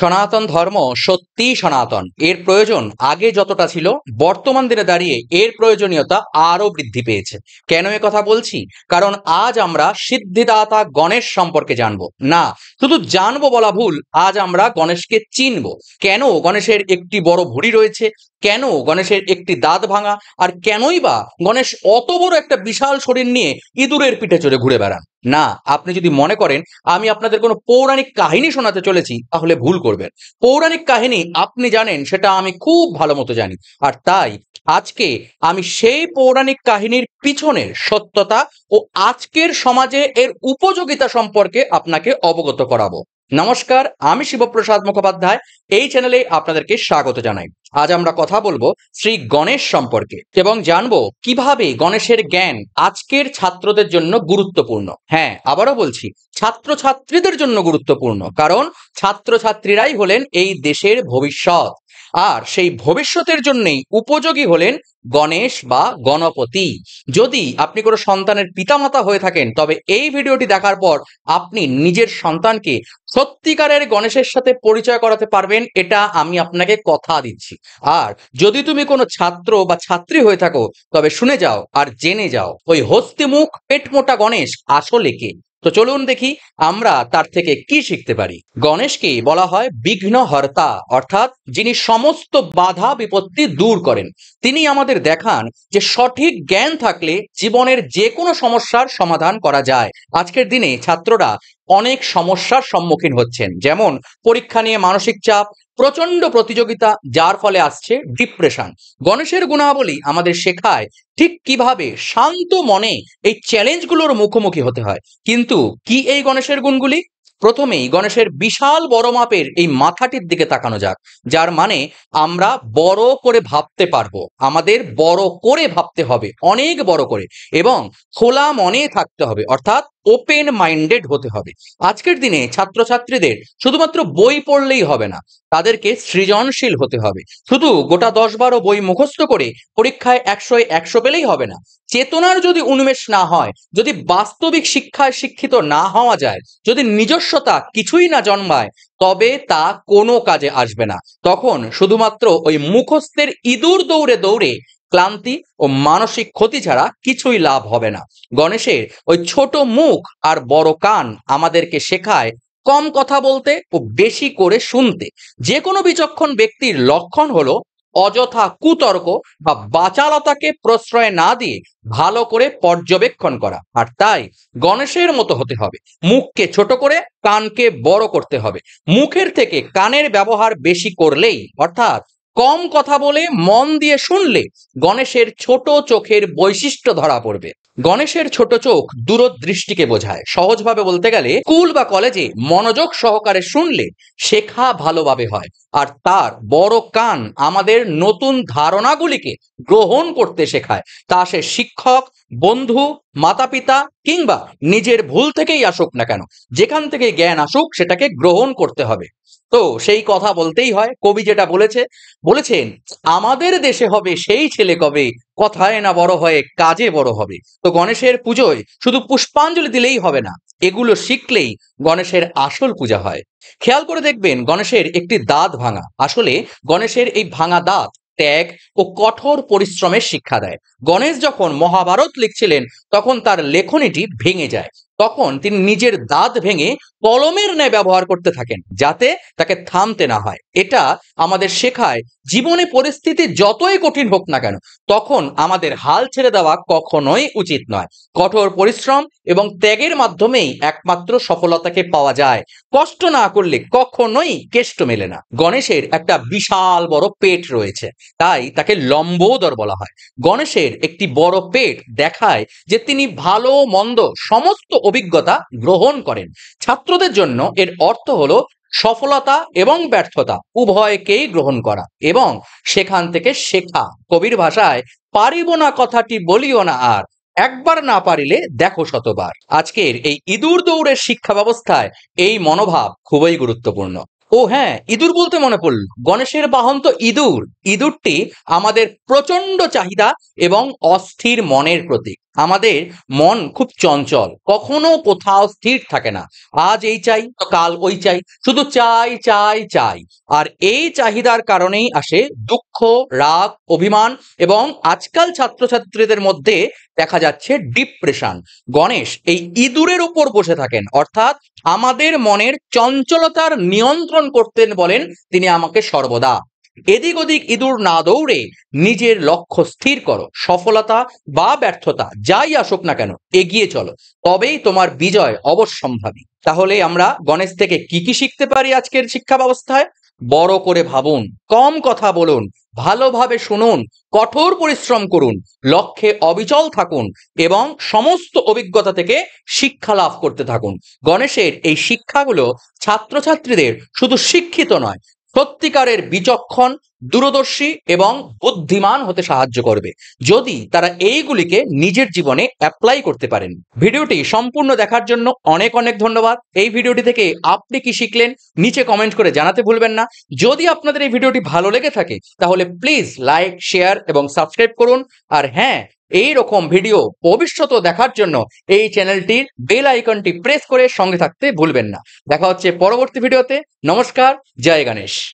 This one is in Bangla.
সনাতন ধর্ম সত্যিই সনাতন। এর প্রয়োজন আগে যতটা ছিল, বর্তমান দিনে দাঁড়িয়ে এর প্রয়োজনীয়তা আরো বৃদ্ধি পেয়েছে। কেন এ কথা বলছি? কারণ আজ আমরা সিদ্ধিদাতা গণেশ সম্পর্কে জানবো না, শুধু জানবো বলা ভুল, আজ আমরা গণেশকে চিনবো। কেন গণেশের একটি বড় ভুঁড়ি রয়েছে, কেন গণেশের একটি দাঁত ভাঙা, আর কেনই বা গণেশ অত বড় একটা বিশাল শরীর নিয়ে ইঁদুরের পিঠে চড়ে ঘুরে বেড়ান। না, আপনি যদি মনে করেন আমি আপনাদের কোনো পৌরাণিক কাহিনী শোনাতে চলেছি, তাহলে ভুল করবেন। পৌরাণিক কাহিনী আপনি জানেন, সেটা আমি খুব ভালো মতো জানি। আর তাই আজকে আমি সেই পৌরাণিক কাহিনীর পিছনের সত্যতা ও আজকের সমাজে এর উপযোগিতা সম্পর্কে আপনাকে অবগত করাবো। নমস্কার, আমি শিবপ্রসাদ মুখোপাধ্যায়। এই চ্যানেলে আপনাদেরকে স্বাগত জানাই। আজ আমরা কথা বলবো শ্রী গণেশ সম্পর্কে এবং জানবো কিভাবে গণেশের জ্ঞান আজকের ছাত্রদের জন্য গুরুত্বপূর্ণ। হ্যাঁ, আবারও বলছি, ছাত্রছাত্রীদের জন্য গুরুত্বপূর্ণ, কারণ ছাত্রছাত্রীরাই হলেন এই দেশের ভবিষ্যৎ। আর সেই ভবিষ্যতের জন্যই উপযোগী হলেন গণেশ বা গণপতি। যদি আপনি কোনো সন্তানের পিতামাতা হয়ে থাকেন, তবে এই ভিডিওটি দেখার পর আপনি নিজের সন্তানকে সত্যিকারের গণেশের সাথে পরিচয় করাতে পারবেন, এটা আমি আপনাকে কথা দিচ্ছি। আর যদি তুমি কোনো ছাত্র বা ছাত্রী হয়ে থাকো, তবে শুনে যাও আর জেনে যাও ওই হস্তিমুখ পেটমোটা গণেশ আসলে কে। তো চলুন দেখি আমরা তার থেকে কি শিখতে পারি। গণেশকে বলা হয় বিঘ্নহর্তা, অর্থাৎ যিনি সমস্ত বাধা বিপত্তি দূর করেন। তিনি আমাদের দেখান যে সঠিক জ্ঞান থাকলে জীবনের যে কোনো সমস্যার সমাধান করা যায়। আজকের দিনে ছাত্ররা অনেক সমস্যার সম্মুখীন হচ্ছেন, যেমন পরীক্ষা নিয়ে মানসিক চাপ, প্রচন্ড প্রতিযোগিতা, যার ফলে আসছে ডিপ্রেশন। গণেশের গুণাবলী আমাদের শেখায় ঠিক কিভাবে শান্ত মনে এই চ্যালেঞ্জগুলোর মুখোমুখি হতে হয়। কিন্তু কি এই গণেশের গুণগুলি? প্রথমেই গণেশের বিশাল বড় মাপের এই মাথাটির দিকে তাকানো যাক, যার মানে আমরা বড় করে ভাবতে পারবো। আমাদের বড় করে ভাবতে হবে, অনেক বড় করে, এবং খোলা মনে থাকতে হবে, অর্থাৎ ওপেন মাইন্ডেড হতে হবে। আজকের দিনে ছাত্রছাত্রীদের শুধুমাত্র বই পড়লেই হবে না, তাদেরকে সৃজনশীল হতে হবে। শুধু গোটা 10-12 বই মুখস্থ করে পরীক্ষায় 100-এ 100 পেলেই হবে না। চেতনার যদি উন্মেষ না হয়, যদি বাস্তবিক শিক্ষায় শিক্ষিত না হওয়া যায়, যদি নিজস্বতা কিছুই না জন্মায়, তবে তা কোনো কাজে আসবে না। তখন শুধুমাত্র ওই মুখস্থের ইঁদুর দৌড়ে দৌড়ে ক্লান্তি ও মানসিক ক্ষতি ছাড়া কিছুই লাভ হবে না। গণেশের ওই ছোট মুখ আর বড় কান আমাদেরকে শেখায় কম কথা বলতে ও বেশি করে শুনতে। যে কোনো বিচক্ষণ ব্যক্তির লক্ষণ হলো অযথা কুতর্ক বা বাচালতাকে প্রশ্রয় না দিয়ে ভালো করে পর্যবেক্ষণ করা। আর তাই গণেশের মতো হতে হবে। মুখকে ছোট করে কানকে বড় করতে হবে। মুখের থেকে কানের ব্যবহার বেশি করলেই, অর্থাৎ কম কথা বলে মন দিয়ে শুনলে, গণেশের ছোট চোখের বৈশিষ্ট্য ধরা পড়বে। গণেশের ছোট চোখ দূরদৃষ্টিকে বোঝায়। সহজভাবে বলতে গেলে, স্কুল বা কলেজে মনোযোগ সহকারে শুনলে শেখা ভালোভাবে হয়। আর তার বড় কান আমাদের নতুন ধারণাগুলিকে গ্রহণ করতে শেখায়। তা সে শিক্ষক, বন্ধু, মাতা পিতা কিংবা নিজের ভুল থেকেই আসুক না কেন, যেখান থেকে জ্ঞান আসুক সেটাকে গ্রহণ করতে হবে। তো সেই কথা বলতেই হয়, কবি যেটা বলেছেন, আমাদের দেশে হবে সেই ছেলে কবে, কথায় না বড় হয়ে কাজে বড় হবে। তো গণেশের পুজোয় শুধু পুষ্পাঞ্জলি দিলেই হবে না, এগুলো শিখলেই গণেশের আসল পূজা হয়। খেয়াল করে দেখবেন, গণেশের একটি দাঁত ভাঙা। আসলে গণেশের এই ভাঙা দাঁত ত্যাগ ও কঠোর পরিশ্রমের শিক্ষা দেয়। গণেশ যখন মহাভারত লিখছিলেন, তখন তার লেখনীটি ভেঙে যায়। তখন তিনি নিজের দাঁত ভেঙে কলমের ন্যায় ব্যবহার করতে থাকেন, যাতে তাকে থামতে না হয়। এটা আমাদের শেখায়, জীবনে পরিস্থিতি যতই কঠিন হোক না কেন, তখন আমাদের হাল ছেড়ে দেওয়া কখনোই উচিত নয়। কঠোর পরিশ্রম এবং ত্যাগের মাধ্যমেই একমাত্র সফলতাকে পাওয়া যায়। কষ্ট না করলে কখনোই কেষ্ট মেলে না। গণেশের একটা বিশাল বড় পেট রয়েছে, তাই তাকে লম্বোদর বলা হয়। গণেশের একটি বড় পেট দেখায় যে তিনি ভালো মন্দ সমস্ত অভিজ্ঞতা গ্রহণ করেন। ছাত্রদের জন্য এর অর্থ হলো সফলতা এবং ব্যর্থতা উভয়কেই গ্রহণ করা এবং সেখান থেকে শেখা। কবির ভাষায়, পারিব না কথাটি বলিও না আর, একবার না পারিলে দেখো শতবার। আজকের এই ইঁদুর দৌড়ের শিক্ষা ব্যবস্থায় এই মনোভাব খুবই গুরুত্বপূর্ণ। ও হ্যাঁ, ইঁদুর বলতে মনে পড়ল, গণেশের বাহন তো ইঁদুর। ইঁদুরটি আমাদের প্রচন্ড চাহিদা এবং অস্থির মনের প্রতীক। আমাদের মন খুব চঞ্চল, কখনো কোথাও স্থির থাকে না। আজ এই চাই তো কাল ওই চাই, শুধু চাই চাই চাই। আর এই চাহিদার কারণেই আসে দুঃখ, রাগ, অভিমান এবং আজকাল ছাত্রছাত্রীদের মধ্যে দেখা যাচ্ছে ডিপ্রেশন। গণেশ এই ইঁদুরের উপর বসে থাকেন, অর্থাৎ আমাদের মনের চঞ্চলতার নিয়ন্ত্রণ করতেন বলেন তিনি আমাকে সর্বদা। এদিক ওদিক ইঁদুর না দৌড়ে নিজের লক্ষ্য স্থির করো, সফলতা বা ব্যর্থতা যাই আসুক না কেন এগিয়ে চলো, তবেই তোমার বিজয় অবশ্যম্ভাবী। তাহলে আমরা গণেশ থেকে কি কি শিখতে পারি আজকের শিক্ষা ব্যবস্থায়? বড় করে ভাবুন, কম কথা বলুন, ভালোভাবে শুনুন, কঠোর পরিশ্রম করুন, লক্ষ্যে অবিচল থাকুন এবং সমস্ত অভিজ্ঞতা থেকে শিক্ষা লাভ করতে থাকুন। গণেশের এই শিক্ষাগুলো ছাত্রছাত্রীদের শুধু শিক্ষিত নয়, সত্যিকারের বিচক্ষণ, দূরদর্শী এবং বুদ্ধিমান হতে সাহায্য করবে, যদি তারা এইগুলিকে নিজের জীবনে অ্যাপ্লাই করতে পারেন। ভিডিওটি সম্পূর্ণ দেখার জন্য অনেক অনেক ধন্যবাদ। এই ভিডিওটি থেকে আপনি কি শিখলেন নিচে কমেন্ট করে জানাতে ভুলবেন না। যদি আপনাদের এই ভিডিওটি ভালো লেগে থাকে তাহলে প্লিজ লাইক, শেয়ার এবং সাবস্ক্রাইব করুন। আর হ্যাঁ, এই রকম ভিডিও ভবিষ্যতেও দেখার জন্য এই চ্যানেলটির বেল আইকনটি প্রেস করে সঙ্গে থাকতে ভুলবেন না। দেখা হচ্ছে পরবর্তী ভিডিওতে। নমস্কার, জয় গণেশ।